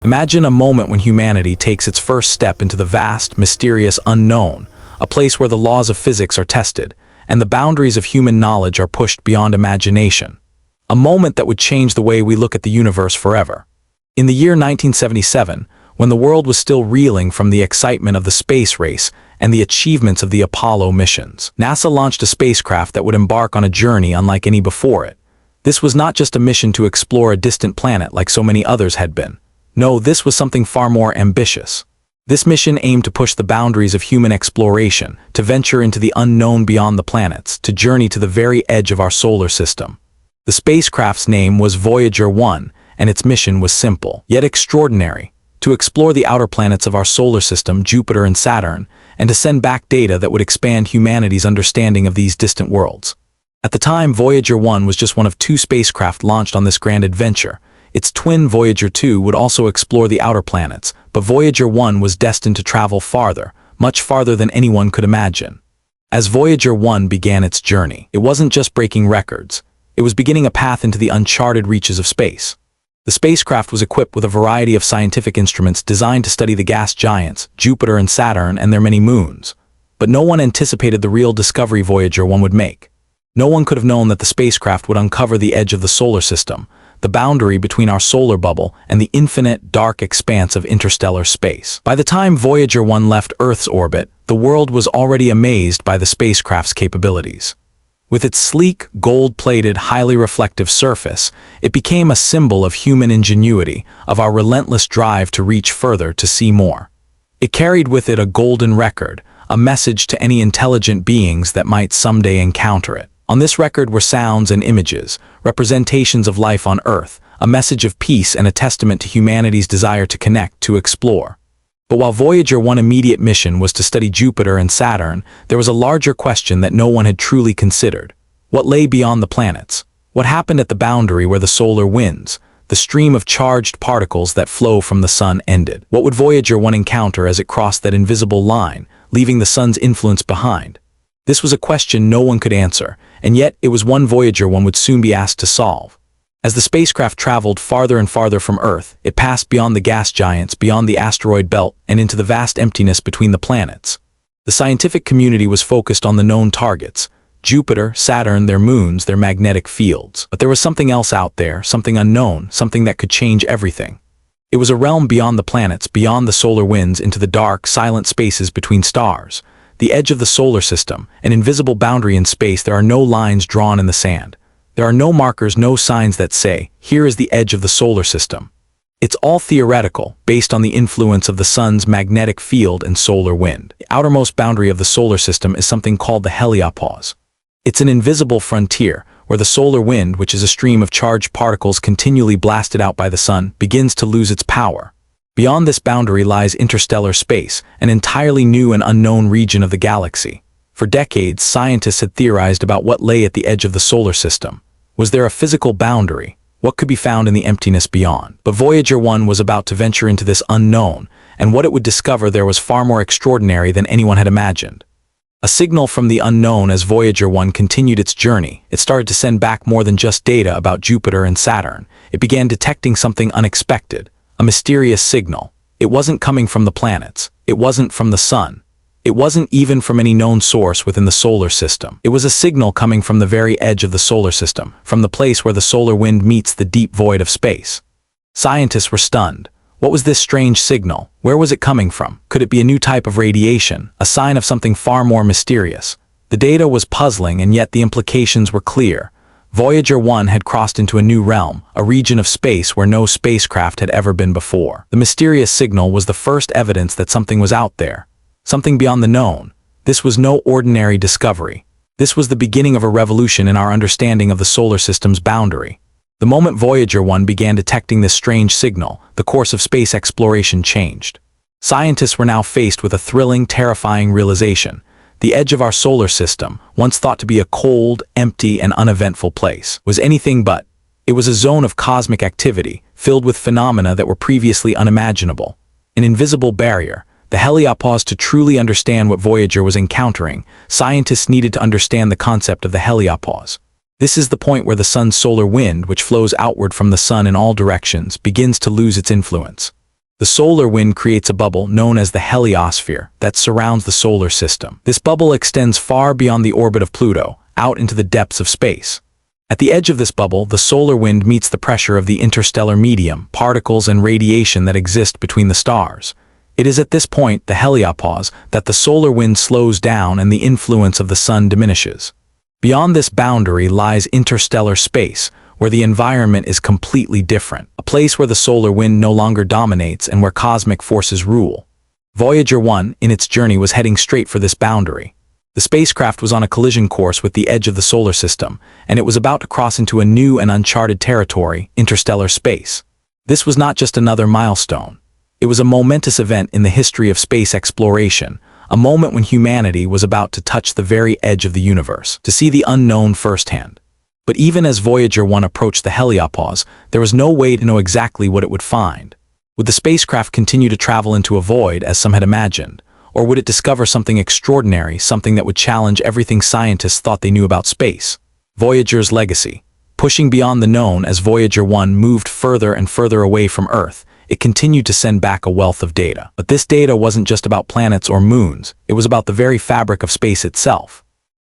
Imagine a moment when humanity takes its first step into the vast, mysterious unknown, a place where the laws of physics are tested, and the boundaries of human knowledge are pushed beyond imagination. A moment that would change the way we look at the universe forever. In the year 1977, when the world was still reeling from the excitement of the space race and the achievements of the Apollo missions, NASA launched a spacecraft that would embark on a journey unlike any before it. This was not just a mission to explore a distant planet like so many others had been. No, this was something far more ambitious. This mission aimed to push the boundaries of human exploration, to venture into the unknown beyond the planets, to journey to the very edge of our solar system. The spacecraft's name was Voyager 1, and its mission was simple, yet extraordinary: to explore the outer planets of our solar system, Jupiter and Saturn, and to send back data that would expand humanity's understanding of these distant worlds. At the time, Voyager 1 was just one of 2 spacecraft launched on this grand adventure. Its twin Voyager 2 would also explore the outer planets, but Voyager 1 was destined to travel farther, much farther than anyone could imagine. As Voyager 1 began its journey, it wasn't just breaking records. It was beginning a path into the uncharted reaches of space. The spacecraft was equipped with a variety of scientific instruments designed to study the gas giants, Jupiter and Saturn, and their many moons. But no one anticipated the real discovery Voyager 1 would make. No one could have known that the spacecraft would uncover the edge of the solar system, the boundary between our solar bubble and the infinite, dark expanse of interstellar space. By the time Voyager 1 left Earth's orbit, the world was already amazed by the spacecraft's capabilities. With its sleek, gold-plated, highly reflective surface, it became a symbol of human ingenuity, of our relentless drive to reach further, to see more. It carried with it a golden record, a message to any intelligent beings that might someday encounter it. On this record were sounds and images, representations of life on Earth, a message of peace and a testament to humanity's desire to connect, to explore. But while Voyager 1's immediate mission was to study Jupiter and Saturn, there was a larger question that no one had truly considered. What lay beyond the planets? What happened at the boundary where the solar winds, the stream of charged particles that flow from the sun, ended? What would Voyager 1 encounter as it crossed that invisible line, leaving the sun's influence behind? This was a question no one could answer, and yet it was one Voyager 1 would soon be asked to solve. As the spacecraft traveled farther and farther from Earth, it passed beyond the gas giants, beyond the asteroid belt, and into the vast emptiness between the planets. The scientific community was focused on the known targets: Jupiter, Saturn, their moons, their magnetic fields. But there was something else out there, something unknown, something that could change everything. It was a realm beyond the planets, beyond the solar winds, into the dark, silent spaces between stars. The edge of the solar system, an invisible boundary in space. There are no lines drawn in the sand. There are no markers, no signs that say, here is the edge of the solar system. It's all theoretical, based on the influence of the sun's magnetic field and solar wind. The outermost boundary of the solar system is something called the heliopause. It's an invisible frontier, where the solar wind, which is a stream of charged particles continually blasted out by the sun, begins to lose its power. Beyond this boundary lies interstellar space, an entirely new and unknown region of the galaxy. For decades, scientists had theorized about what lay at the edge of the solar system. Was there a physical boundary? What could be found in the emptiness beyond? But Voyager 1 was about to venture into this unknown, and what it would discover there was far more extraordinary than anyone had imagined. A signal from the unknown. As Voyager 1 continued its journey, it started to send back more than just data about Jupiter and Saturn. It began detecting something unexpected. A mysterious signal. It wasn't coming from the planets. It wasn't from the sun. It wasn't even from any known source within the solar system. It was a signal coming from the very edge of the solar system, from the place where the solar wind meets the deep void of space. Scientists were stunned. What was this strange signal? Where was it coming from? Could it be a new type of radiation, a sign of something far more mysterious? The data was puzzling, and yet the implications were clear. Voyager 1 had crossed into a new realm, a region of space where no spacecraft had ever been before. The mysterious signal was the first evidence that something was out there, something beyond the known. This was no ordinary discovery. This was the beginning of a revolution in our understanding of the solar system's boundary. The moment Voyager 1 began detecting this strange signal, the course of space exploration changed. Scientists were now faced with a thrilling, terrifying realization. The edge of our solar system, once thought to be a cold, empty, and uneventful place, was anything but. It was a zone of cosmic activity, filled with phenomena that were previously unimaginable. An invisible barrier, the heliopause. To truly understand what Voyager was encountering, scientists needed to understand the concept of the heliopause. This is the point where the sun's solar wind, which flows outward from the sun in all directions, begins to lose its influence. The solar wind creates a bubble known as the heliosphere that surrounds the solar system. This bubble extends far beyond the orbit of Pluto, out into the depths of space. At the edge of this bubble, the solar wind meets the pressure of the interstellar medium, particles and radiation that exist between the stars. It is at this point, the heliopause, that the solar wind slows down and the influence of the sun diminishes. Beyond this boundary lies interstellar space, where the environment is completely different, a place where the solar wind no longer dominates and where cosmic forces rule. Voyager 1, in its journey, was heading straight for this boundary. The spacecraft was on a collision course with the edge of the solar system, and it was about to cross into a new and uncharted territory, interstellar space. This was not just another milestone. It was a momentous event in the history of space exploration, a moment when humanity was about to touch the very edge of the universe, to see the unknown firsthand. But even as Voyager 1 approached the heliopause, there was no way to know exactly what it would find. Would the spacecraft continue to travel into a void, as some had imagined? Or would it discover something extraordinary, something that would challenge everything scientists thought they knew about space? Voyager's legacy. Pushing beyond the known as Voyager 1 moved further and further away from Earth, it continued to send back a wealth of data. But this data wasn't just about planets or moons, it was about the very fabric of space itself.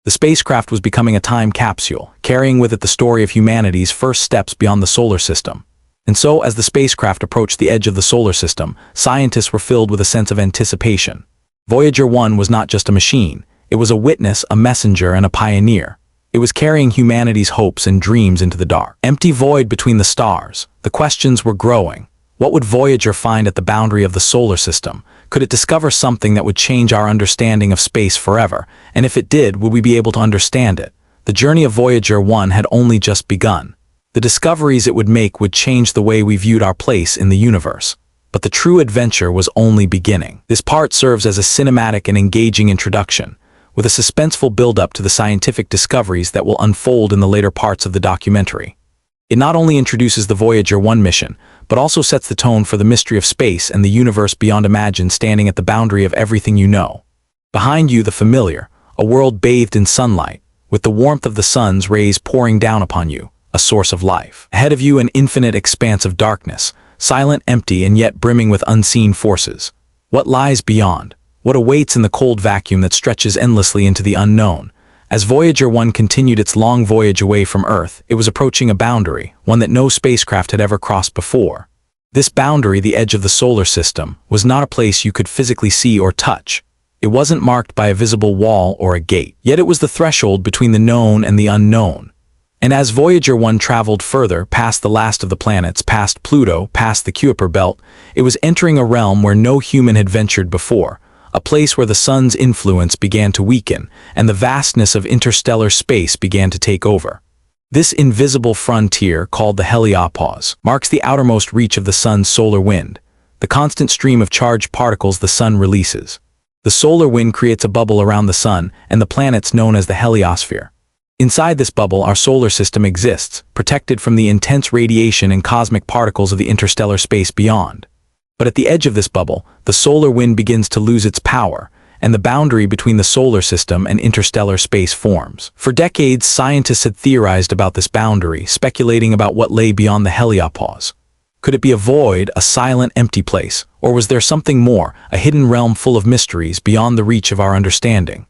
The spacecraft was becoming a time capsule, carrying with it the story of humanity's first steps beyond the solar system. And so, as the spacecraft approached the edge of the solar system, scientists were filled with a sense of anticipation. Voyager 1 was not just a machine, it was a witness, a messenger, and a pioneer. It was carrying humanity's hopes and dreams into the dark. Empty void between the stars. The questions were growing. What would Voyager find at the boundary of the solar system? Could it discover something that would change our understanding of space forever? And if it did, would we be able to understand it? The journey of Voyager 1 had only just begun. The discoveries it would make would change the way we viewed our place in the universe. But the true adventure was only beginning. This part serves as a cinematic and engaging introduction, with a suspenseful build-up to the scientific discoveries that will unfold in the later parts of the documentary. It not only introduces the Voyager 1 mission, but also sets the tone for the mystery of space and the universe beyond imagine, standing at the boundary of everything you know. Behind you, the familiar, a world bathed in sunlight, with the warmth of the sun's rays pouring down upon you, a source of life. Ahead of you, an infinite expanse of darkness, silent, empty, and yet brimming with unseen forces. What lies beyond? What awaits in the cold vacuum that stretches endlessly into the unknown? As Voyager 1 continued its long voyage away from Earth, it was approaching a boundary, one that no spacecraft had ever crossed before. This boundary, the edge of the solar system, was not a place you could physically see or touch. It wasn't marked by a visible wall or a gate, yet it was the threshold between the known and the unknown. And as Voyager 1 traveled further, past the last of the planets, past Pluto, past the Kuiper Belt, it was entering a realm where no human had ventured before, a place where the sun's influence began to weaken, and the vastness of interstellar space began to take over. This invisible frontier, called the heliopause, marks the outermost reach of the sun's solar wind, the constant stream of charged particles the sun releases. The solar wind creates a bubble around the sun and the planets known as the heliosphere. Inside this bubble, our solar system exists, protected from the intense radiation and cosmic particles of the interstellar space beyond. But at the edge of this bubble, the solar wind begins to lose its power, and the boundary between the solar system and interstellar space forms. For decades, scientists had theorized about this boundary, speculating about what lay beyond the heliopause. Could it be a void, a silent, empty place, or was there something more, a hidden realm full of mysteries beyond the reach of our understanding?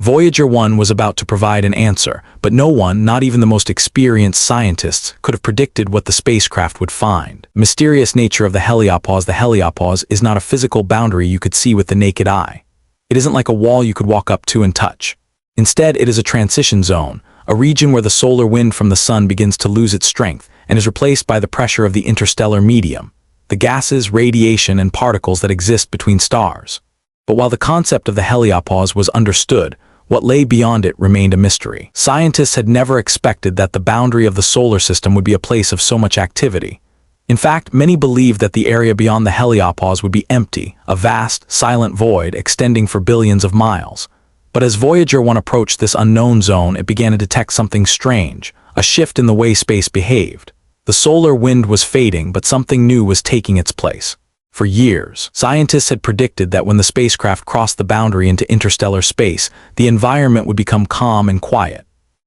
Voyager 1 was about to provide an answer, but no one, not even the most experienced scientists, could have predicted what the spacecraft would find. The mysterious nature of the heliopause is not a physical boundary you could see with the naked eye. It isn't like a wall you could walk up to and touch. Instead, it is a transition zone, a region where the solar wind from the sun begins to lose its strength and is replaced by the pressure of the interstellar medium, the gases, radiation, and particles that exist between stars. But while the concept of the heliopause was understood, what lay beyond it remained a mystery. Scientists had never expected that the boundary of the solar system would be a place of so much activity. In fact, many believed that the area beyond the heliopause would be empty, a vast, silent void extending for billions of miles. But as Voyager 1 approached this unknown zone, it began to detect something strange, a shift in the way space behaved. The solar wind was fading, but something new was taking its place. For years, scientists had predicted that when the spacecraft crossed the boundary into interstellar space, the environment would become calm and quiet.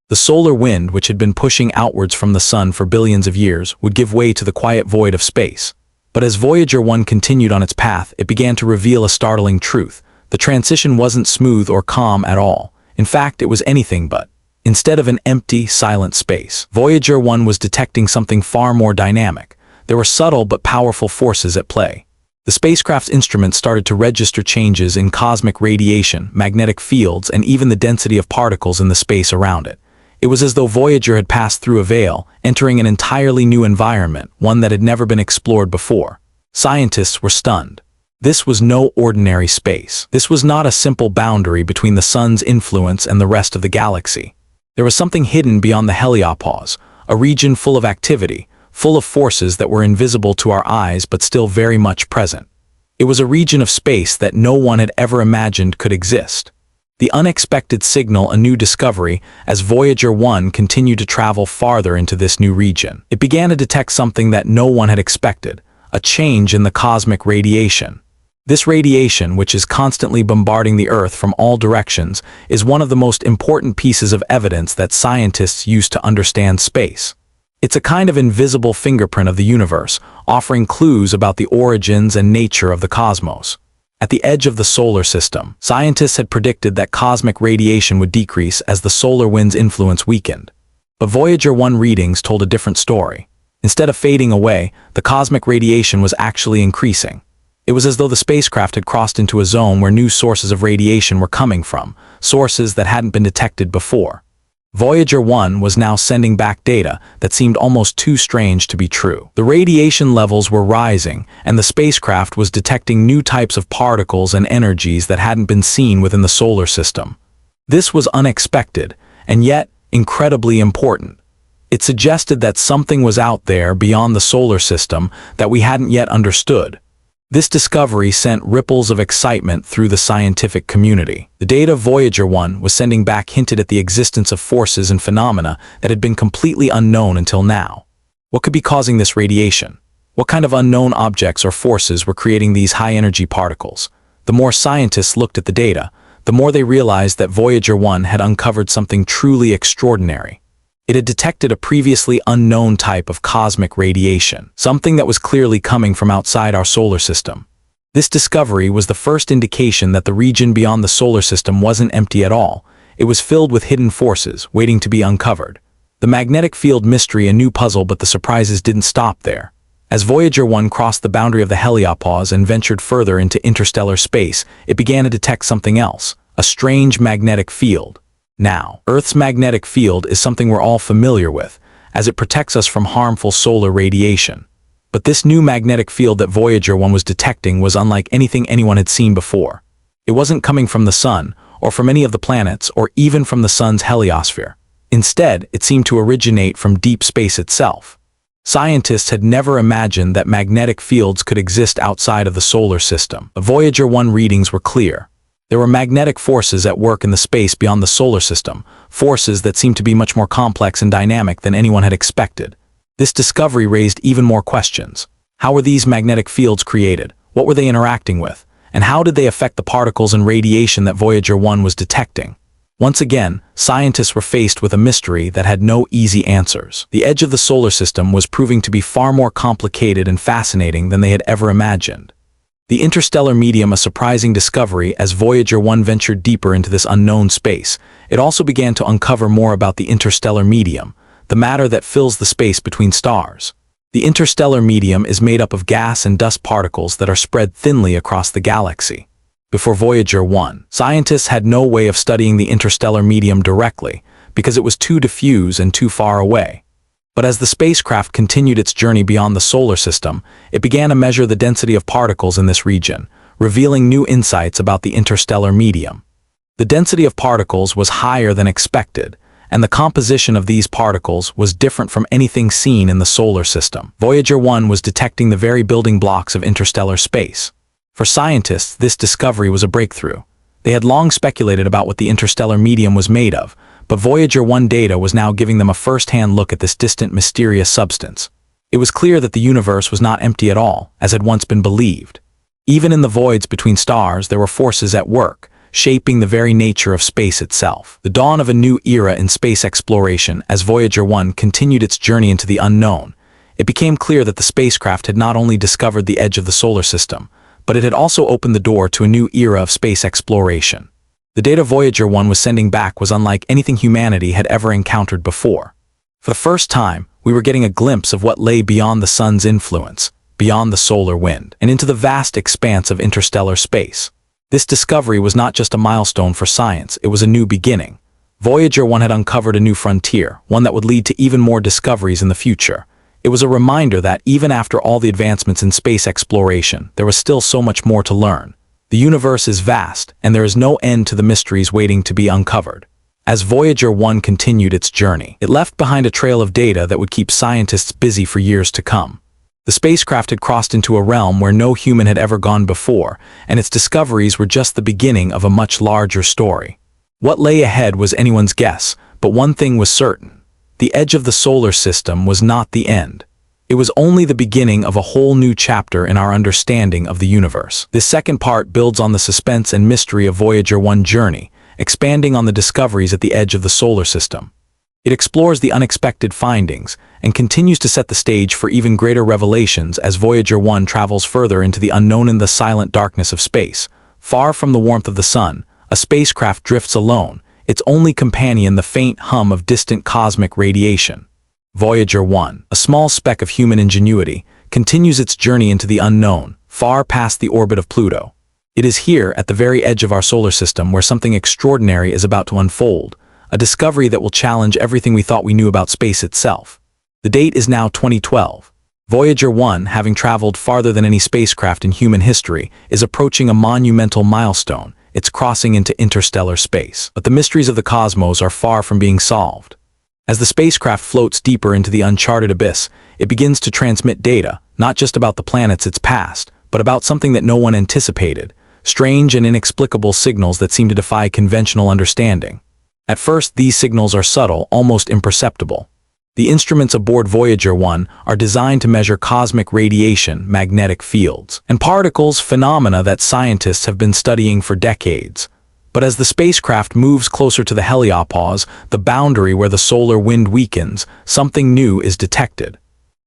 The solar wind, which had been pushing outwards from the sun for billions of years, would give way to the quiet void of space. But as Voyager 1 continued on its path, it began to reveal a startling truth. The transition wasn't smooth or calm at all. In fact, it was anything but. Instead of an empty, silent space, Voyager 1 was detecting something far more dynamic. There were subtle but powerful forces at play. The spacecraft's instruments started to register changes in cosmic radiation, magnetic fields, and even the density of particles in the space around it. It was as though Voyager had passed through a veil, entering an entirely new environment, one that had never been explored before. Scientists were stunned. This was no ordinary space. This was not a simple boundary between the sun's influence and the rest of the galaxy. There was something hidden beyond the heliopause, a region full of activity, full of forces that were invisible to our eyes but still very much present. It was a region of space that no one had ever imagined could exist. The unexpected signal a new discovery as Voyager 1 continued to travel farther into this new region. It began to detect something that no one had expected, a change in the cosmic radiation. This radiation, which is constantly bombarding the Earth from all directions, is one of the most important pieces of evidence that scientists use to understand space. It's a kind of invisible fingerprint of the universe, offering clues about the origins and nature of the cosmos. At the edge of the solar system, scientists had predicted that cosmic radiation would decrease as the solar wind's influence weakened. But Voyager 1 readings told a different story. Instead of fading away, the cosmic radiation was actually increasing. It was as though the spacecraft had crossed into a zone where new sources of radiation were coming from, sources that hadn't been detected before. Voyager 1 was now sending back data that seemed almost too strange to be true. The radiation levels were rising, and the spacecraft was detecting new types of particles and energies that hadn't been seen within the solar system. This was unexpected, and yet incredibly important. It suggested that something was out there beyond the solar system that we hadn't yet understood. This discovery sent ripples of excitement through the scientific community. The data Voyager 1 was sending back hinted at the existence of forces and phenomena that had been completely unknown until now. What could be causing this radiation? What kind of unknown objects or forces were creating these high-energy particles? The more scientists looked at the data, the more they realized that Voyager 1 had uncovered something truly extraordinary. It had detected a previously unknown type of cosmic radiation, something that was clearly coming from outside our solar system. This discovery was the first indication that the region beyond the solar system wasn't empty at all. It was filled with hidden forces, waiting to be uncovered. The magnetic field mystery a new puzzle, but the surprises didn't stop there. As Voyager 1 crossed the boundary of the heliopause and ventured further into interstellar space, it began to detect something else, a strange magnetic field. Now, Earth's magnetic field is something we're all familiar with, as it protects us from harmful solar radiation. But this new magnetic field that Voyager 1 was detecting was unlike anything anyone had seen before. It wasn't coming from the sun, or from any of the planets, or even from the sun's heliosphere. Instead, it seemed to originate from deep space itself. Scientists had never imagined that magnetic fields could exist outside of the solar system. The Voyager 1 readings were clear. There were magnetic forces at work in the space beyond the solar system, forces that seemed to be much more complex and dynamic than anyone had expected. This discovery raised even more questions. How were these magnetic fields created? What were they interacting with? And how did they affect the particles and radiation that Voyager 1 was detecting? Once again, scientists were faced with a mystery that had no easy answers. The edge of the solar system was proving to be far more complicated and fascinating than they had ever imagined. The interstellar medium a surprising discovery as Voyager 1 ventured deeper into this unknown space. It also began to uncover more about the interstellar medium, the matter that fills the space between stars. The interstellar medium is made up of gas and dust particles that are spread thinly across the galaxy. Before Voyager 1, scientists had no way of studying the interstellar medium directly because it was too diffuse and too far away. But as the spacecraft continued its journey beyond the solar system, it began to measure the density of particles in this region, revealing new insights about the interstellar medium. The density of particles was higher than expected, and the composition of these particles was different from anything seen in the solar system. Voyager 1 was detecting the very building blocks of interstellar space. For scientists, this discovery was a breakthrough. They had long speculated about what the interstellar medium was made of, but Voyager 1 data was now giving them a first-hand look at this distant, mysterious substance. It was clear that the universe was not empty at all, as had once been believed. Even in the voids between stars, there were forces at work, shaping the very nature of space itself. The dawn of a new era in space exploration as Voyager 1 continued its journey into the unknown. it became clear that the spacecraft had not only discovered the edge of the solar system, but it had also opened the door to a new era of space exploration. The data Voyager 1 was sending back was unlike anything humanity had ever encountered before. For the first time, we were getting a glimpse of what lay beyond the sun's influence, beyond the solar wind, and into the vast expanse of interstellar space. This discovery was not just a milestone for science, it was a new beginning. Voyager 1 had uncovered a new frontier, one that would lead to even more discoveries in the future. It was a reminder that, even after all the advancements in space exploration, there was still so much more to learn. The universe is vast, and there is no end to the mysteries waiting to be uncovered. As Voyager 1 continued its journey, it left behind a trail of data that would keep scientists busy for years to come. The spacecraft had crossed into a realm where no human had ever gone before, and its discoveries were just the beginning of a much larger story. What lay ahead was anyone's guess, but one thing was certain. The edge of the solar system was not the end. It was only the beginning of a whole new chapter in our understanding of the universe. This second part builds on the suspense and mystery of Voyager 1's journey, expanding on the discoveries at the edge of the solar system. It explores the unexpected findings and continues to set the stage for even greater revelations as Voyager 1 travels further into the unknown in the silent darkness of space. Far from the warmth of the sun, a spacecraft drifts alone, its only companion the faint hum of distant cosmic radiation. Voyager 1, a small speck of human ingenuity, continues its journey into the unknown, far past the orbit of Pluto. It is here, at the very edge of our solar system, where something extraordinary is about to unfold, a discovery that will challenge everything we thought we knew about space itself. The date is now 2012. Voyager 1, having traveled farther than any spacecraft in human history, is approaching a monumental milestone. It's crossing into interstellar space. But the mysteries of the cosmos are far from being solved. As the spacecraft floats deeper into the uncharted abyss, it begins to transmit data, not just about the planets it's passed, but about something that no one anticipated, strange and inexplicable signals that seem to defy conventional understanding. At first, these signals are subtle, almost imperceptible. The instruments aboard Voyager 1 are designed to measure cosmic radiation, magnetic fields, and particles, phenomena that scientists have been studying for decades. But as the spacecraft moves closer to the heliopause, the boundary where the solar wind weakens, something new is detected.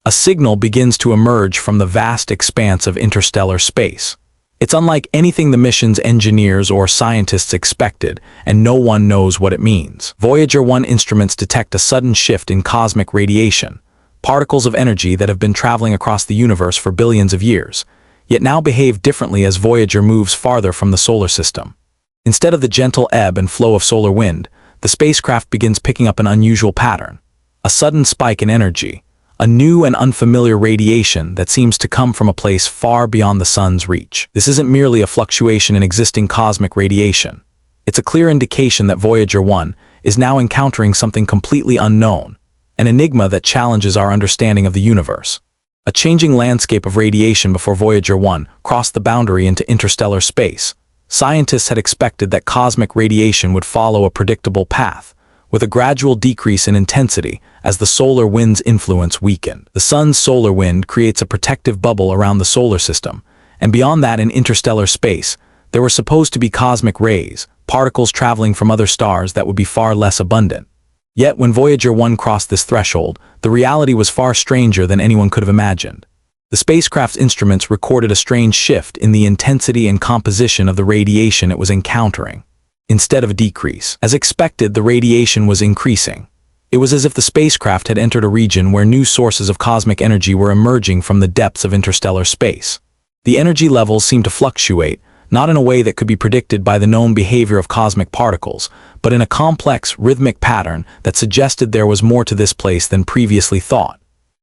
A signal begins to emerge from the vast expanse of interstellar space. It's unlike anything the mission's engineers or scientists expected, and no one knows what it means. Voyager 1 instruments detect a sudden shift in cosmic radiation, particles of energy that have been traveling across the universe for billions of years, yet now behave differently as Voyager moves farther from the solar system. Instead of the gentle ebb and flow of solar wind, the spacecraft begins picking up an unusual pattern. A sudden spike in energy, a new and unfamiliar radiation that seems to come from a place far beyond the sun's reach. This isn't merely a fluctuation in existing cosmic radiation. It's a clear indication that Voyager 1 is now encountering something completely unknown, an enigma that challenges our understanding of the universe. A changing landscape of radiation before Voyager 1 crossed the boundary into interstellar space. Scientists had expected that cosmic radiation would follow a predictable path, with a gradual decrease in intensity as the solar wind's influence weakened. The sun's solar wind creates a protective bubble around the solar system, and beyond that in interstellar space, there were supposed to be cosmic rays, particles traveling from other stars that would be far less abundant. Yet when Voyager 1 crossed this threshold, the reality was far stranger than anyone could have imagined. The spacecraft's instruments recorded a strange shift in the intensity and composition of the radiation it was encountering, instead of a decrease. As expected, the radiation was increasing. It was as if the spacecraft had entered a region where new sources of cosmic energy were emerging from the depths of interstellar space. The energy levels seemed to fluctuate, not in a way that could be predicted by the known behavior of cosmic particles, but in a complex, rhythmic pattern that suggested there was more to this place than previously thought.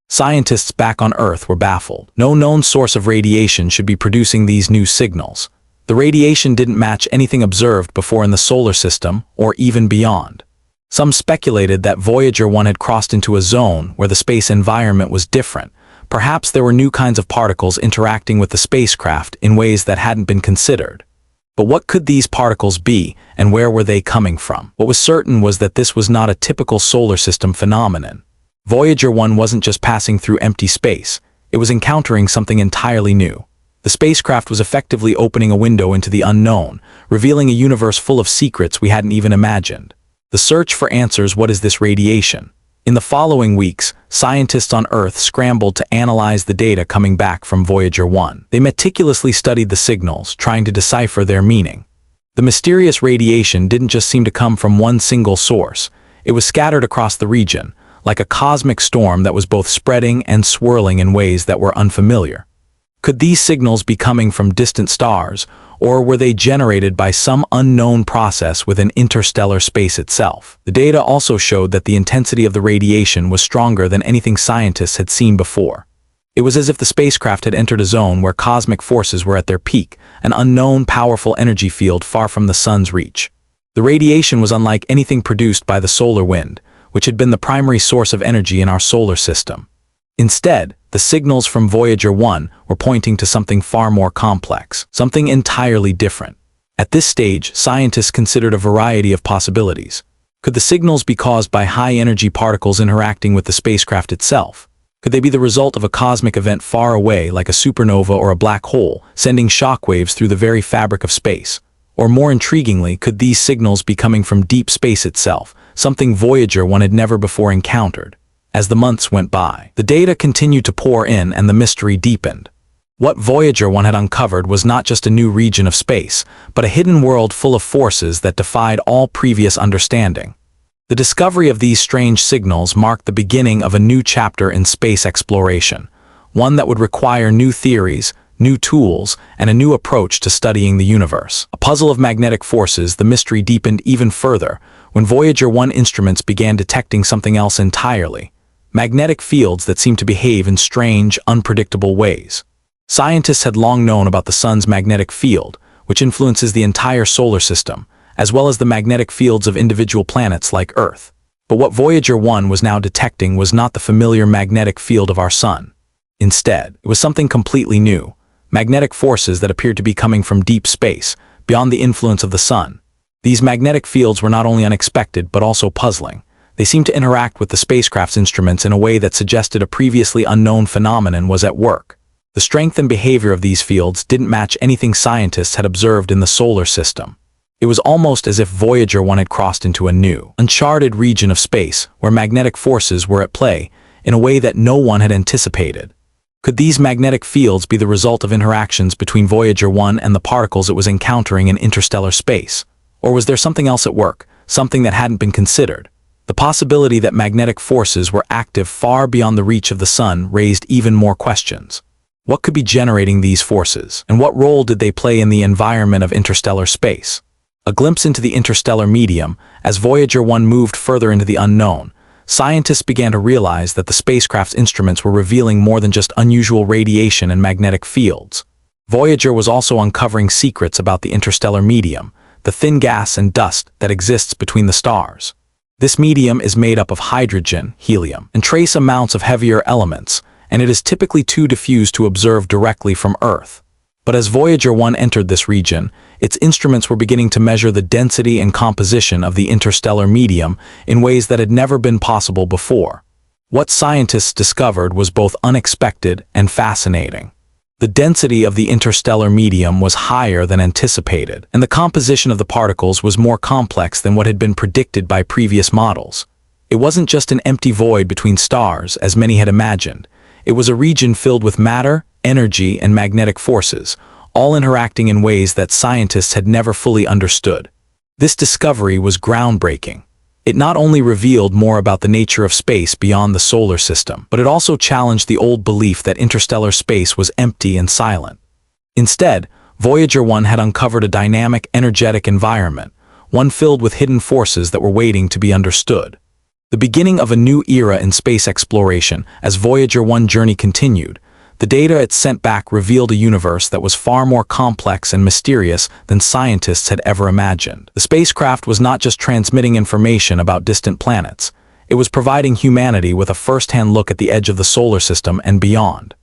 Scientists back on Earth were baffled. No known source of radiation should be producing these new signals. The radiation didn't match anything observed before in the solar system or even beyond. Some speculated that Voyager 1 had crossed into a zone where the space environment was different. Perhaps there were new kinds of particles interacting with the spacecraft in ways that hadn't been considered. But what could these particles be, and where were they coming from? What was certain was that this was not a typical solar system phenomenon. Voyager 1 wasn't just passing through empty space, it was encountering something entirely new. The spacecraft was effectively opening a window into the unknown, revealing a universe full of secrets we hadn't even imagined. The search for answers, what is this radiation? In the following weeks, scientists on Earth scrambled to analyze the data coming back from Voyager 1. They meticulously studied the signals, trying to decipher their meaning. The mysterious radiation didn't just seem to come from one single source. It was scattered across the region, like a cosmic storm that was both spreading and swirling in ways that were unfamiliar. Could these signals be coming from distant stars, or were they generated by some unknown process within interstellar space itself? The data also showed that the intensity of the radiation was stronger than anything scientists had seen before. It was as if the spacecraft had entered a zone where cosmic forces were at their peak, an unknown, powerful energy field far from the sun's reach. The radiation was unlike anything produced by the solar wind, which had been the primary source of energy in our solar system. Instead, the signals from Voyager 1 were pointing to something far more complex, something entirely different. At this stage, scientists considered a variety of possibilities. Could the signals be caused by high-energy particles interacting with the spacecraft itself? Could they be the result of a cosmic event far away, like a supernova or a black hole, sending shockwaves through the very fabric of space? Or more intriguingly, could these signals be coming from deep space itself, something Voyager 1 had never before encountered? As the months went by, the data continued to pour in and the mystery deepened. What Voyager 1 had uncovered was not just a new region of space, but a hidden world full of forces that defied all previous understanding. The discovery of these strange signals marked the beginning of a new chapter in space exploration, one that would require new theories, new tools, and a new approach to studying the universe. A puzzle of magnetic forces, the mystery deepened even further when Voyager 1 instruments began detecting something else entirely: magnetic fields that seemed to behave in strange, unpredictable ways. Scientists had long known about the sun's magnetic field, which influences the entire solar system, as well as the magnetic fields of individual planets like Earth. But what Voyager 1 was now detecting was not the familiar magnetic field of our sun. Instead, it was something completely new: magnetic forces that appeared to be coming from deep space, beyond the influence of the sun. These magnetic fields were not only unexpected but also puzzling. They seemed to interact with the spacecraft's instruments in a way that suggested a previously unknown phenomenon was at work. The strength and behavior of these fields didn't match anything scientists had observed in the solar system. It was almost as if Voyager 1 had crossed into a new, uncharted region of space where magnetic forces were at play in a way that no one had anticipated. Could these magnetic fields be the result of interactions between Voyager 1 and the particles it was encountering in interstellar space? Or was there something else at work, something that hadn't been considered? The possibility that magnetic forces were active far beyond the reach of the sun raised even more questions. What could be generating these forces, and what role did they play in the environment of interstellar space? A glimpse into the interstellar medium. As Voyager 1 moved further into the unknown, scientists began to realize that the spacecraft's instruments were revealing more than just unusual radiation and magnetic fields. Voyager was also uncovering secrets about the interstellar medium, the thin gas and dust that exists between the stars. This medium is made up of hydrogen, helium, and trace amounts of heavier elements, and it is typically too diffused to observe directly from Earth. But as Voyager 1 entered this region, its instruments were beginning to measure the density and composition of the interstellar medium in ways that had never been possible before. What scientists discovered was both unexpected and fascinating. The density of the interstellar medium was higher than anticipated, and the composition of the particles was more complex than what had been predicted by previous models. It wasn't just an empty void between stars, as many had imagined. It was a region filled with matter, energy, and magnetic forces, all interacting in ways that scientists had never fully understood. This discovery was groundbreaking. It not only revealed more about the nature of space beyond the solar system, but it also challenged the old belief that interstellar space was empty and silent. Instead, Voyager 1 had uncovered a dynamic, energetic environment, one filled with hidden forces that were waiting to be understood. The beginning of a new era in space exploration. As Voyager 1's journey continued, the data it sent back revealed a universe that was far more complex and mysterious than scientists had ever imagined. The spacecraft was not just transmitting information about distant planets. It was providing humanity with a first-hand look at the edge of the solar system and beyond.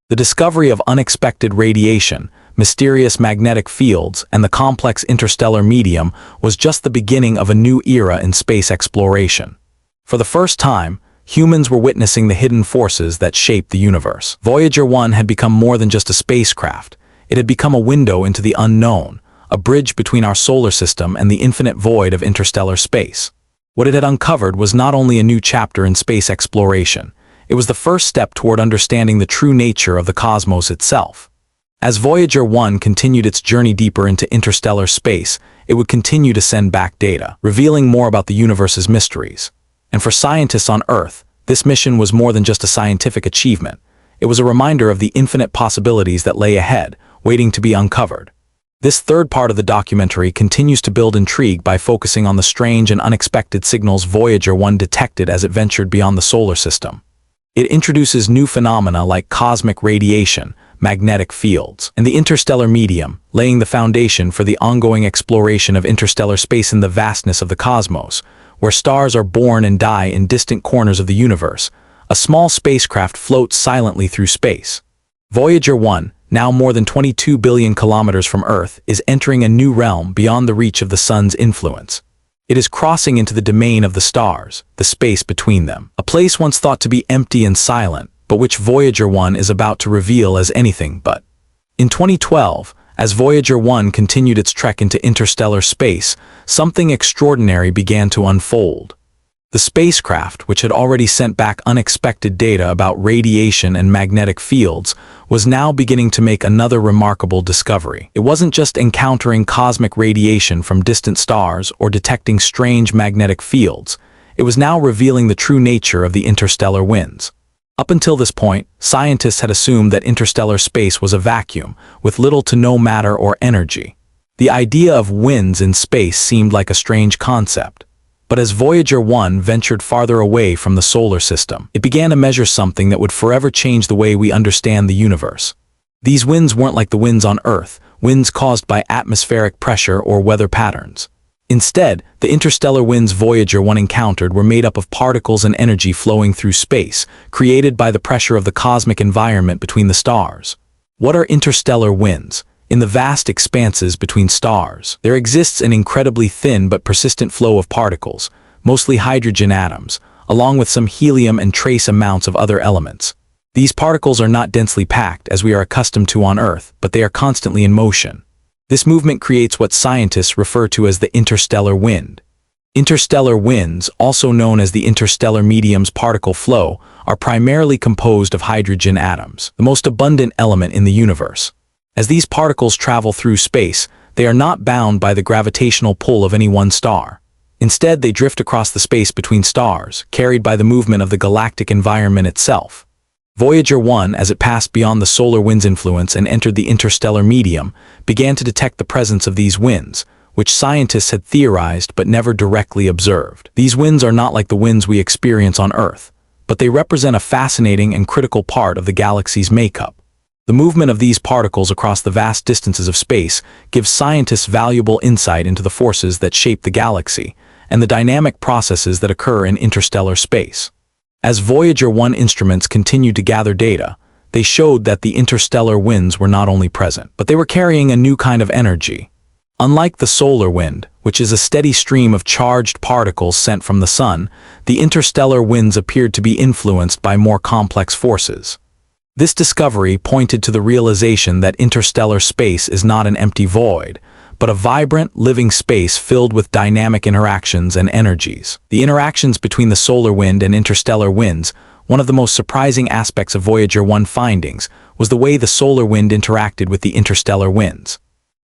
The discovery of unexpected radiation, mysterious magnetic fields, and the complex interstellar medium was just the beginning of a new era in space exploration. For the first time, humans were witnessing the hidden forces that shaped the universe. Voyager 1 had become more than just a spacecraft. It had become a window into the unknown, a bridge between our solar system and the infinite void of interstellar space. What it had uncovered was not only a new chapter in space exploration, it was the first step toward understanding the true nature of the cosmos itself. As Voyager 1 continued its journey deeper into interstellar space, it would continue to send back data, revealing more about the universe's mysteries. And for scientists on Earth, this mission was more than just a scientific achievement. It was a reminder of the infinite possibilities that lay ahead, waiting to be uncovered. This third part of the documentary continues to build intrigue by focusing on the strange and unexpected signals Voyager 1 detected as it ventured beyond the solar system. It introduces new phenomena like cosmic radiation, magnetic fields, and the interstellar medium, laying the foundation for the ongoing exploration of interstellar space in the vastness of the cosmos, where stars are born and die in distant corners of the universe. A small spacecraft floats silently through space. Voyager 1, now more than 22 billion kilometers from Earth, is entering a new realm beyond the reach of the sun's influence. It is crossing into the domain of the stars, the space between them, a place once thought to be empty and silent, but which Voyager 1 is about to reveal as anything but. In 2012, as Voyager 1 continued its trek into interstellar space, something extraordinary began to unfold. The spacecraft, which had already sent back unexpected data about radiation and magnetic fields, was now beginning to make another remarkable discovery. It wasn't just encountering cosmic radiation from distant stars or detecting strange magnetic fields. It was now revealing the true nature of the interstellar winds. Up until this point, scientists had assumed that interstellar space was a vacuum, with little to no matter or energy. The idea of winds in space seemed like a strange concept. But as Voyager 1 ventured farther away from the solar system, it began to measure something that would forever change the way we understand the universe. These winds weren't like the winds on Earth, winds caused by atmospheric pressure or weather patterns. Instead, the interstellar winds Voyager 1 encountered were made up of particles and energy flowing through space, created by the pressure of the cosmic environment between the stars. What are interstellar winds? In the vast expanses between stars, there exists an incredibly thin but persistent flow of particles, mostly hydrogen atoms, along with some helium and trace amounts of other elements. These particles are not densely packed as we are accustomed to on Earth, but they are constantly in motion. This movement creates what scientists refer to as the interstellar wind. Interstellar winds, also known as the interstellar medium's particle flow, are primarily composed of hydrogen atoms, the most abundant element in the universe. As these particles travel through space, they are not bound by the gravitational pull of any one star. Instead, they drift across the space between stars, carried by the movement of the galactic environment itself. Voyager 1, as it passed beyond the solar wind's influence and entered the interstellar medium, began to detect the presence of these winds, which scientists had theorized but never directly observed. These winds are not like the winds we experience on Earth, but they represent a fascinating and critical part of the galaxy's makeup. The movement of these particles across the vast distances of space gives scientists valuable insight into the forces that shape the galaxy and the dynamic processes that occur in interstellar space. As Voyager 1 instruments continued to gather data, they showed that the interstellar winds were not only present, but they were carrying a new kind of energy. Unlike the solar wind, which is a steady stream of charged particles sent from the sun, the interstellar winds appeared to be influenced by more complex forces. This discovery pointed to the realization that interstellar space is not an empty void, but a vibrant, living space filled with dynamic interactions and energies. The interactions between the solar wind and interstellar winds, one of the most surprising aspects of Voyager 1 findings, was the way the solar wind interacted with the interstellar winds.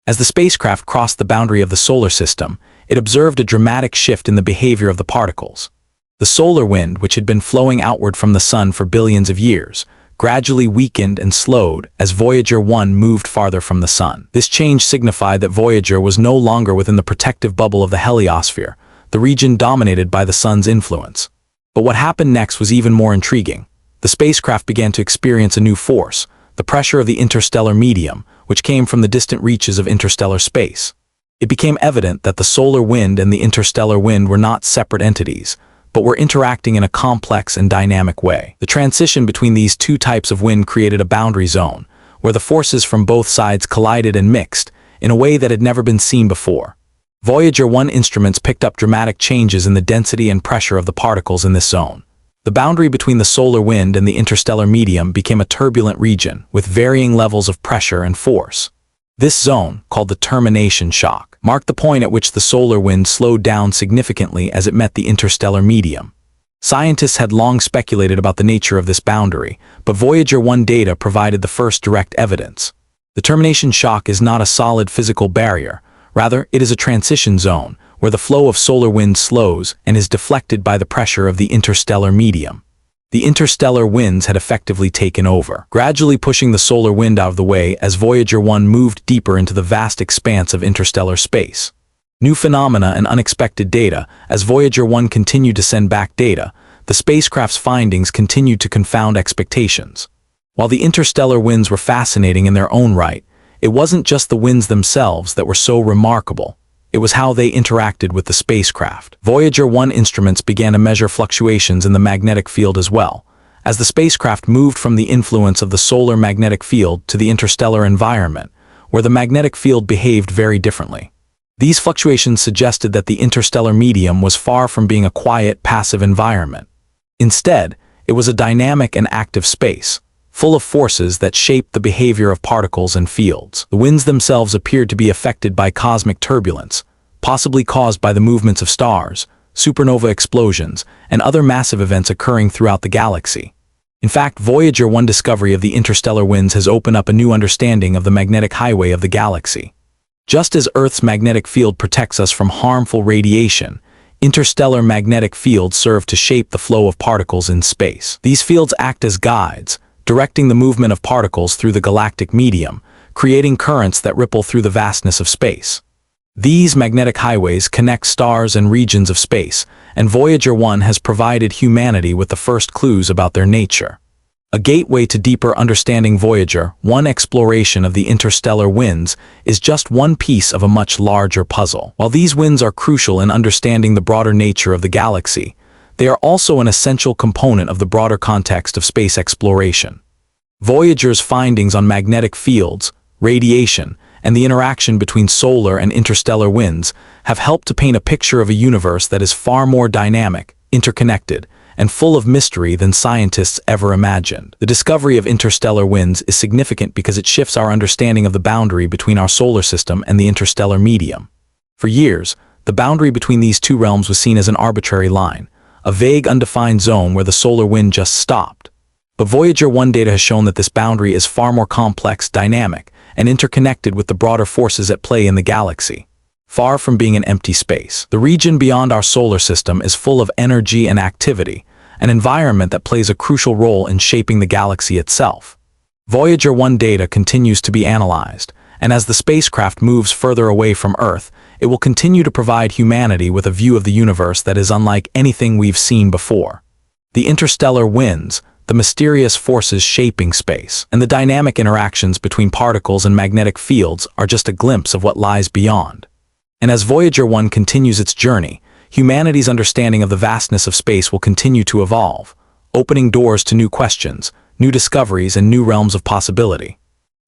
As the spacecraft crossed the boundary of the solar system, it observed a dramatic shift in the behavior of the particles. The solar wind, which had been flowing outward from the sun for billions of years, gradually weakened and slowed as Voyager 1 moved farther from the sun. This change signified that Voyager was no longer within the protective bubble of the heliosphere, the region dominated by the sun's influence. But what happened next was even more intriguing. The spacecraft began to experience a new force, the pressure of the interstellar medium, which came from the distant reaches of interstellar space. It became evident that the solar wind and the interstellar wind were not separate entities, but were interacting in a complex and dynamic way. The transition between these two types of wind created a boundary zone, where the forces from both sides collided and mixed in a way that had never been seen before. Voyager 1 instruments picked up dramatic changes in the density and pressure of the particles in this zone. The boundary between the solar wind and the interstellar medium became a turbulent region, with varying levels of pressure and force. This zone, called the termination shock, marked the point at which the solar wind slowed down significantly as it met the interstellar medium. Scientists had long speculated about the nature of this boundary, but Voyager 1 data provided the first direct evidence. The termination shock is not a solid physical barrier. Rather, it is a transition zone, where the flow of solar wind slows and is deflected by the pressure of the interstellar medium. The interstellar winds had effectively taken over, gradually pushing the solar wind out of the way as Voyager 1 moved deeper into the vast expanse of interstellar space. New phenomena and unexpected data. As Voyager 1 continued to send back data, the spacecraft's findings continued to confound expectations. While the interstellar winds were fascinating in their own right, it wasn't just the winds themselves that were so remarkable. It was how they interacted with the spacecraft. Voyager 1 instruments began to measure fluctuations in the magnetic field as well, as the spacecraft moved from the influence of the solar magnetic field to the interstellar environment, where the magnetic field behaved very differently. These fluctuations suggested that the interstellar medium was far from being a quiet, passive environment. Instead, it was a dynamic and active space, full of forces that shaped the behavior of particles and fields. The winds themselves appeared to be affected by cosmic turbulence, possibly caused by the movements of stars, supernova explosions, and other massive events occurring throughout the galaxy. In fact, Voyager 1 discovery of the interstellar winds has opened up a new understanding of the magnetic highway of the galaxy. Just as Earth's magnetic field protects us from harmful radiation, interstellar magnetic fields serve to shape the flow of particles in space. These fields act as guides, directing the movement of particles through the galactic medium, creating currents that ripple through the vastness of space. These magnetic highways connect stars and regions of space, and Voyager 1 has provided humanity with the first clues about their nature. A gateway to deeper understanding. Voyager 1 exploration of the interstellar winds is just one piece of a much larger puzzle. While these winds are crucial in understanding the broader nature of the galaxy, they are also an essential component of the broader context of space exploration. Voyager's findings on magnetic fields, radiation, and the interaction between solar and interstellar winds have helped to paint a picture of a universe that is far more dynamic, interconnected, and full of mystery than scientists ever imagined. The discovery of interstellar winds is significant because it shifts our understanding of the boundary between our solar system and the interstellar medium. For years, the boundary between these two realms was seen as an arbitrary line, a vague, undefined zone where the solar wind just stopped. But Voyager 1 data has shown that this boundary is far more complex, dynamic, and interconnected with the broader forces at play in the galaxy. Far from being an empty space, the region beyond our solar system is full of energy and activity, an environment that plays a crucial role in shaping the galaxy itself. Voyager 1 data continues to be analyzed, and as the spacecraft moves further away from Earth, it will continue to provide humanity with a view of the universe that is unlike anything we've seen before. The interstellar winds, the mysterious forces shaping space, and the dynamic interactions between particles and magnetic fields are just a glimpse of what lies beyond. And as Voyager 1 continues its journey, humanity's understanding of the vastness of space will continue to evolve, opening doors to new questions, new discoveries, and new realms of possibility.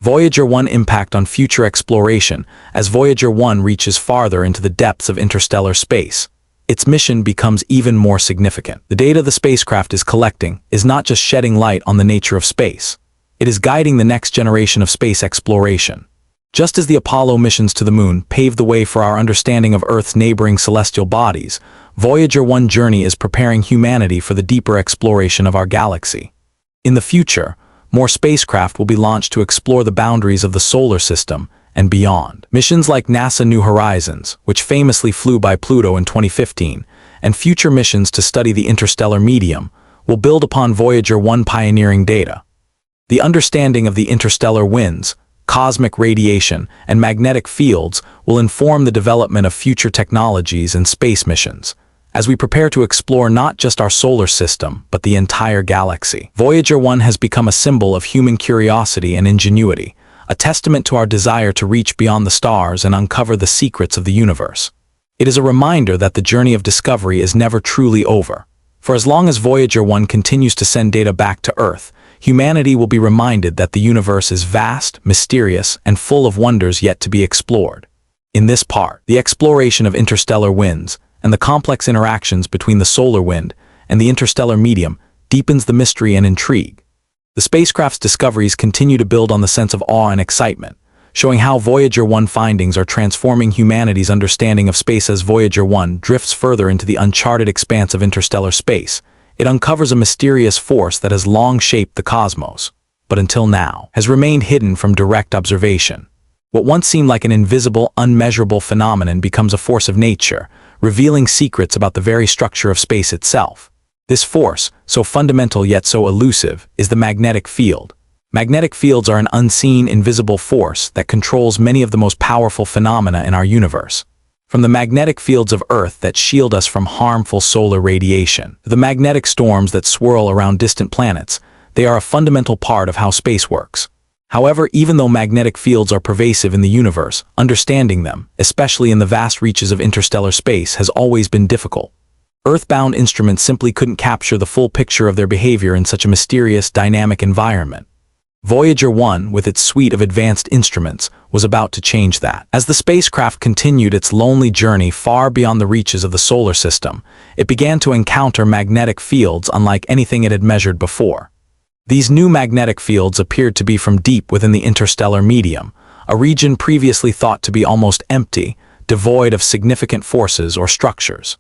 Voyager 1 impact on future exploration. As Voyager 1 reaches farther into the depths of interstellar space, its mission becomes even more significant. The data the spacecraft is collecting is not just shedding light on the nature of space. It is guiding the next generation of space exploration. Just as the Apollo missions to the Moon paved the way for our understanding of Earth's neighboring celestial bodies, Voyager 1 journey is preparing humanity for the deeper exploration of our galaxy. In the future, more spacecraft will be launched to explore the boundaries of the solar system and beyond. Missions like NASA New Horizons, which famously flew by Pluto in 2015, and future missions to study the interstellar medium, will build upon Voyager 1 pioneering data. The understanding of the interstellar winds, cosmic radiation, and magnetic fields will inform the development of future technologies and space missions, as we prepare to explore not just our solar system, but the entire galaxy. Voyager 1 has become a symbol of human curiosity and ingenuity, a testament to our desire to reach beyond the stars and uncover the secrets of the universe. It is a reminder that the journey of discovery is never truly over. For as long as Voyager 1 continues to send data back to Earth, humanity will be reminded that the universe is vast, mysterious, and full of wonders yet to be explored. In this part, the exploration of interstellar winds and the complex interactions between the solar wind and the interstellar medium deepens the mystery and intrigue. The spacecraft's discoveries continue to build on the sense of awe and excitement, showing how Voyager 1 findings are transforming humanity's understanding of space. As Voyager 1 drifts further into the uncharted expanse of interstellar space, it uncovers a mysterious force that has long shaped the cosmos, but until now has remained hidden from direct observation. What once seemed like an invisible, unmeasurable phenomenon becomes a force of nature, revealing secrets about the very structure of space itself. This force, so fundamental yet so elusive, is the magnetic field. Magnetic fields are an unseen, invisible force that controls many of the most powerful phenomena in our universe. From the magnetic fields of Earth that shield us from harmful solar radiation, to the magnetic storms that swirl around distant planets, they are a fundamental part of how space works. However, even though magnetic fields are pervasive in the universe, understanding them, especially in the vast reaches of interstellar space, has always been difficult. Earthbound instruments simply couldn't capture the full picture of their behavior in such a mysterious, dynamic environment. Voyager 1, with its suite of advanced instruments, was about to change that. As the spacecraft continued its lonely journey far beyond the reaches of the solar system, it began to encounter magnetic fields unlike anything it had measured before. These new magnetic fields appeared to be from deep within the interstellar medium, a region previously thought to be almost empty, devoid of significant forces or structures.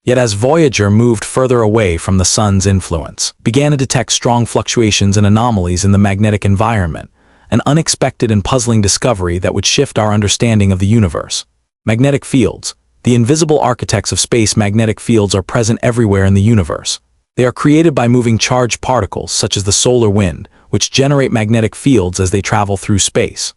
Yet as Voyager moved further away from the sun's influence, began to detect strong fluctuations and anomalies in the magnetic environment, an unexpected and puzzling discovery that would shift our understanding of the universe. Magnetic fields, the invisible architects of space. Magnetic fields are present everywhere in the universe. They are created by moving charged particles such as the solar wind, which generate magnetic fields as they travel through space.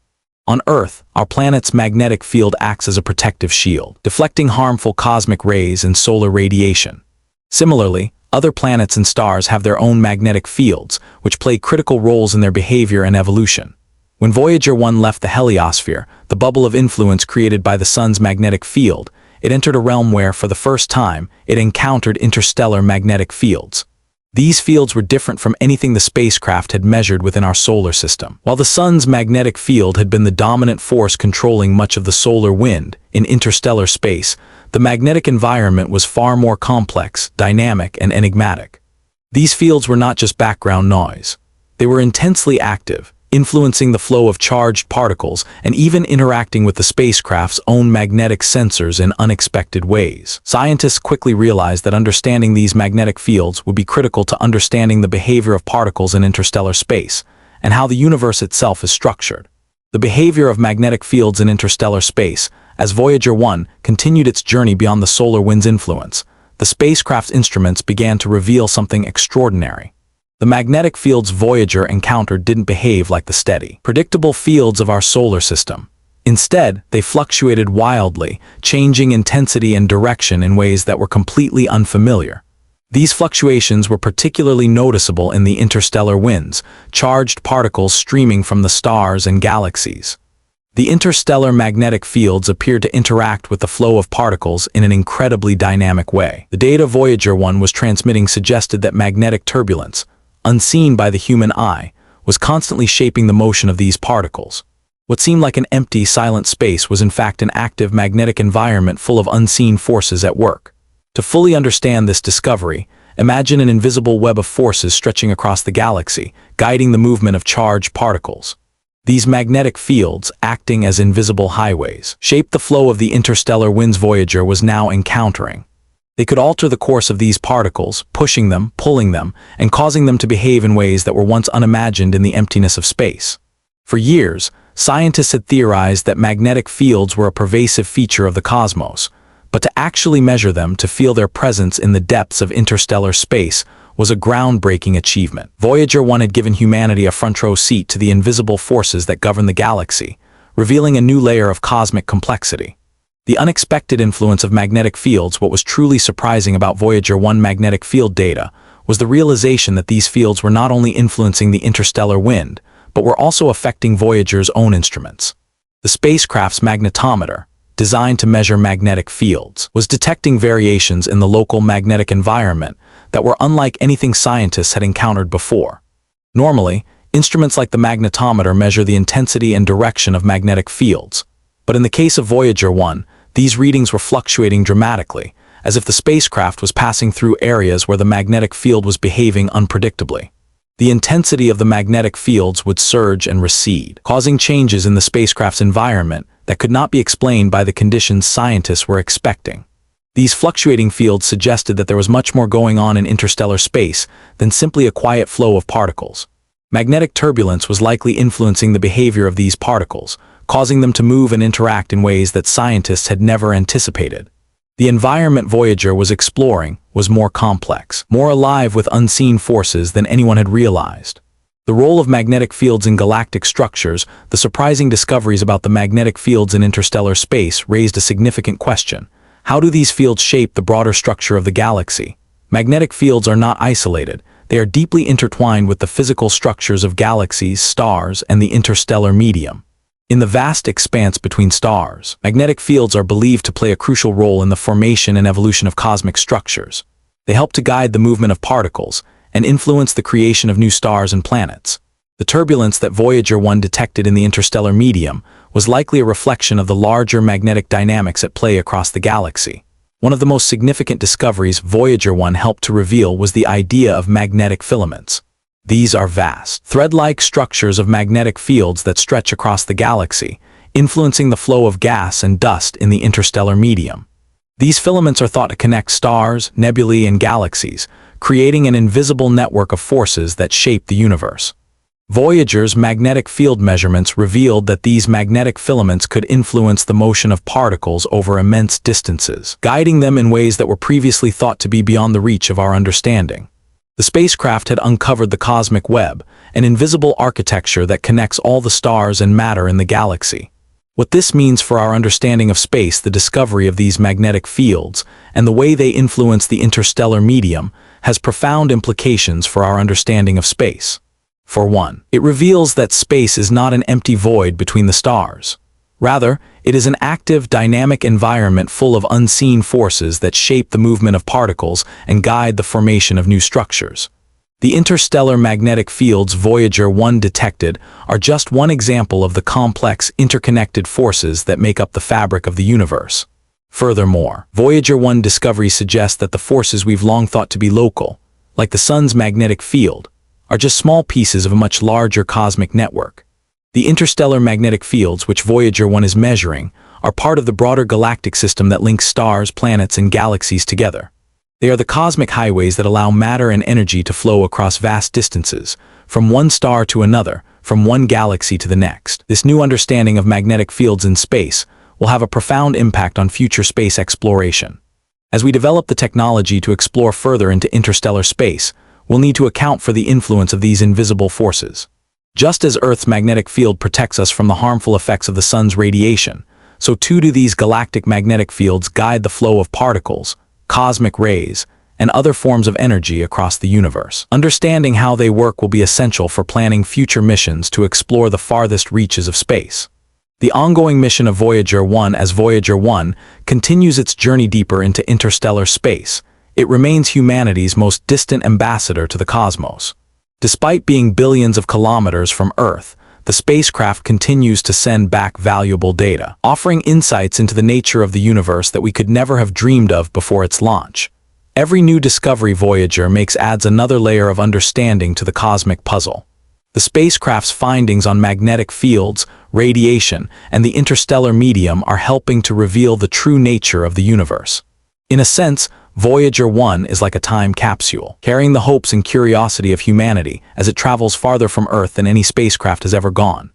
On Earth, our planet's magnetic field acts as a protective shield, deflecting harmful cosmic rays and solar radiation. Similarly, other planets and stars have their own magnetic fields, which play critical roles in their behavior and evolution. When Voyager 1 left the heliosphere, the bubble of influence created by the sun's magnetic field, it entered a realm where, for the first time, it encountered interstellar magnetic fields. These fields were different from anything the spacecraft had measured within our solar system. While the sun's magnetic field had been the dominant force controlling much of the solar wind in interstellar space, the magnetic environment was far more complex, dynamic, and enigmatic. These fields were not just background noise. They were intensely active, influencing the flow of charged particles and even interacting with the spacecraft's own magnetic sensors in unexpected ways. Scientists quickly realized that understanding these magnetic fields would be critical to understanding the behavior of particles in interstellar space and how the universe itself is structured. The behavior of magnetic fields in interstellar space, as Voyager 1 continued its journey beyond the solar wind's influence, the spacecraft's instruments began to reveal something extraordinary. The magnetic fields Voyager encountered didn't behave like the steady, predictable fields of our solar system. Instead, they fluctuated wildly, changing intensity and direction in ways that were completely unfamiliar. These fluctuations were particularly noticeable in the interstellar winds, charged particles streaming from the stars and galaxies. The interstellar magnetic fields appeared to interact with the flow of particles in an incredibly dynamic way. The data Voyager 1 was transmitting suggested that magnetic turbulence, unseen by the human eye, was constantly shaping the motion of these particles. What seemed like an empty, silent space was in fact an active magnetic environment full of unseen forces at work. To fully understand this discovery, imagine an invisible web of forces stretching across the galaxy, guiding the movement of charged particles. These magnetic fields, acting as invisible highways, shaped the flow of the interstellar winds Voyager was now encountering. They could alter the course of these particles, pushing them, pulling them, and causing them to behave in ways that were once unimagined in the emptiness of space. For years, scientists had theorized that magnetic fields were a pervasive feature of the cosmos, but to actually measure them, to feel their presence in the depths of interstellar space, was a groundbreaking achievement. Voyager 1 had given humanity a front-row seat to the invisible forces that govern the galaxy, revealing a new layer of cosmic complexity. The unexpected influence of magnetic fields. What was truly surprising about Voyager 1 magnetic field data was the realization that these fields were not only influencing the interstellar wind, but were also affecting Voyager's own instruments. The spacecraft's magnetometer, designed to measure magnetic fields, was detecting variations in the local magnetic environment that were unlike anything scientists had encountered before. Normally, instruments like the magnetometer measure the intensity and direction of magnetic fields, but in the case of Voyager 1, these readings were fluctuating dramatically, as if the spacecraft was passing through areas where the magnetic field was behaving unpredictably. The intensity of the magnetic fields would surge and recede, causing changes in the spacecraft's environment that could not be explained by the conditions scientists were expecting. These fluctuating fields suggested that there was much more going on in interstellar space than simply a quiet flow of particles. Magnetic turbulence was likely influencing the behavior of these particles, causing them to move and interact in ways that scientists had never anticipated. The environment Voyager was exploring was more complex, more alive with unseen forces than anyone had realized. The role of magnetic fields in galactic structures, the surprising discoveries about the magnetic fields in interstellar space raised a significant question. How do these fields shape the broader structure of the galaxy? Magnetic fields are not isolated. They are deeply intertwined with the physical structures of galaxies, stars, and the interstellar medium. In the vast expanse between stars, magnetic fields are believed to play a crucial role in the formation and evolution of cosmic structures. They help to guide the movement of particles and influence the creation of new stars and planets. The turbulence that Voyager 1 detected in the interstellar medium was likely a reflection of the larger magnetic dynamics at play across the galaxy. One of the most significant discoveries Voyager 1 helped to reveal was the idea of magnetic filaments. These are vast, thread-like structures of magnetic fields that stretch across the galaxy, influencing the flow of gas and dust in the interstellar medium. These filaments are thought to connect stars, nebulae, and galaxies, creating an invisible network of forces that shape the universe. Voyager's magnetic field measurements revealed that these magnetic filaments could influence the motion of particles over immense distances, guiding them in ways that were previously thought to be beyond the reach of our understanding. The spacecraft had uncovered the cosmic web, an invisible architecture that connects all the stars and matter in the galaxy. What this means for our understanding of space, the discovery of these magnetic fields, and the way they influence the interstellar medium, has profound implications for our understanding of space. For one, it reveals that space is not an empty void between the stars. Rather, it is an active, dynamic environment full of unseen forces that shape the movement of particles and guide the formation of new structures. The interstellar magnetic fields Voyager 1 detected are just one example of the complex, interconnected forces that make up the fabric of the universe. Furthermore, Voyager 1 discovery suggests that the forces we've long thought to be local, like the sun's magnetic field, are just small pieces of a much larger cosmic network. The interstellar magnetic fields, which Voyager 1 is measuring, are part of the broader galactic system that links stars, planets, and galaxies together. They are the cosmic highways that allow matter and energy to flow across vast distances, from one star to another, from one galaxy to the next. This new understanding of magnetic fields in space will have a profound impact on future space exploration. As we develop the technology to explore further into interstellar space, we'll need to account for the influence of these invisible forces. Just as Earth's magnetic field protects us from the harmful effects of the sun's radiation, so too do these galactic magnetic fields guide the flow of particles, cosmic rays, and other forms of energy across the universe. Understanding how they work will be essential for planning future missions to explore the farthest reaches of space. The ongoing mission of Voyager 1 as Voyager 1 continues its journey deeper into interstellar space. It remains humanity's most distant ambassador to the cosmos. Despite being billions of kilometers from Earth, the spacecraft continues to send back valuable data, offering insights into the nature of the universe that we could never have dreamed of before its launch. Every new discovery Voyager makes adds another layer of understanding to the cosmic puzzle. The spacecraft's findings on magnetic fields, radiation, and the interstellar medium are helping to reveal the true nature of the universe. In a sense, Voyager 1 is like a time capsule, carrying the hopes and curiosity of humanity as it travels farther from Earth than any spacecraft has ever gone.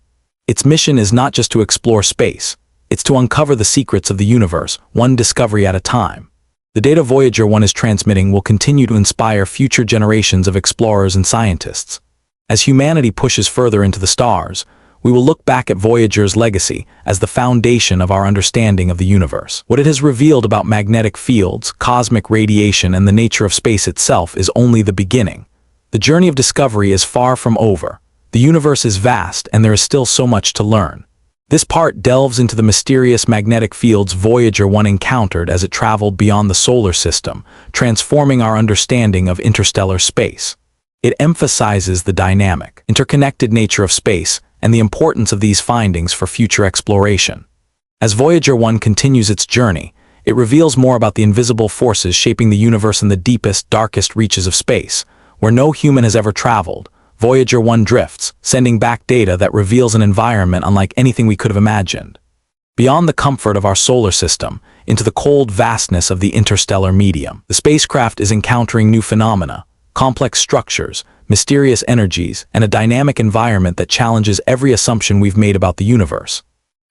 Its mission is not just to explore space, it's to uncover the secrets of the universe, one discovery at a time. The data Voyager 1 is transmitting will continue to inspire future generations of explorers and scientists. As humanity pushes further into the stars, we will look back at Voyager's legacy as the foundation of our understanding of the universe. What it has revealed about magnetic fields, cosmic radiation, and the nature of space itself is only the beginning. The journey of discovery is far from over. The universe is vast, and there is still so much to learn. This part delves into the mysterious magnetic fields Voyager 1 encountered as it traveled beyond the solar system, transforming our understanding of interstellar space. It emphasizes the dynamic, interconnected nature of space and the importance of these findings for future exploration. As Voyager 1 continues its journey, it reveals more about the invisible forces shaping the universe in the deepest, darkest reaches of space, where no human has ever traveled. Voyager 1 drifts, sending back data that reveals an environment unlike anything we could have imagined. Beyond the comfort of our solar system, into the cold vastness of the interstellar medium, the spacecraft is encountering new phenomena, complex structures, mysterious energies, and a dynamic environment that challenges every assumption we've made about the universe.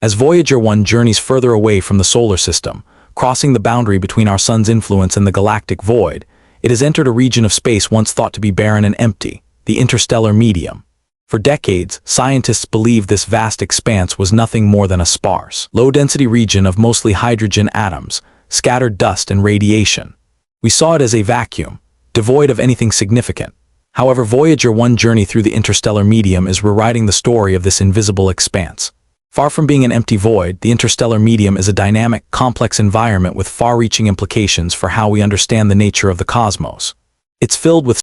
As Voyager 1 journeys further away from the solar system, crossing the boundary between our sun's influence and the galactic void, it has entered a region of space once thought to be barren and empty, the interstellar medium. For decades, scientists believed this vast expanse was nothing more than a sparse, low-density region of mostly hydrogen atoms, scattered dust and radiation. We saw it as a vacuum, devoid of anything significant. However, Voyager 1 journey through the interstellar medium is rewriting the story of this invisible expanse. Far from being an empty void, the interstellar medium is a dynamic, complex environment with far-reaching implications for how we understand the nature of the cosmos. It's filled with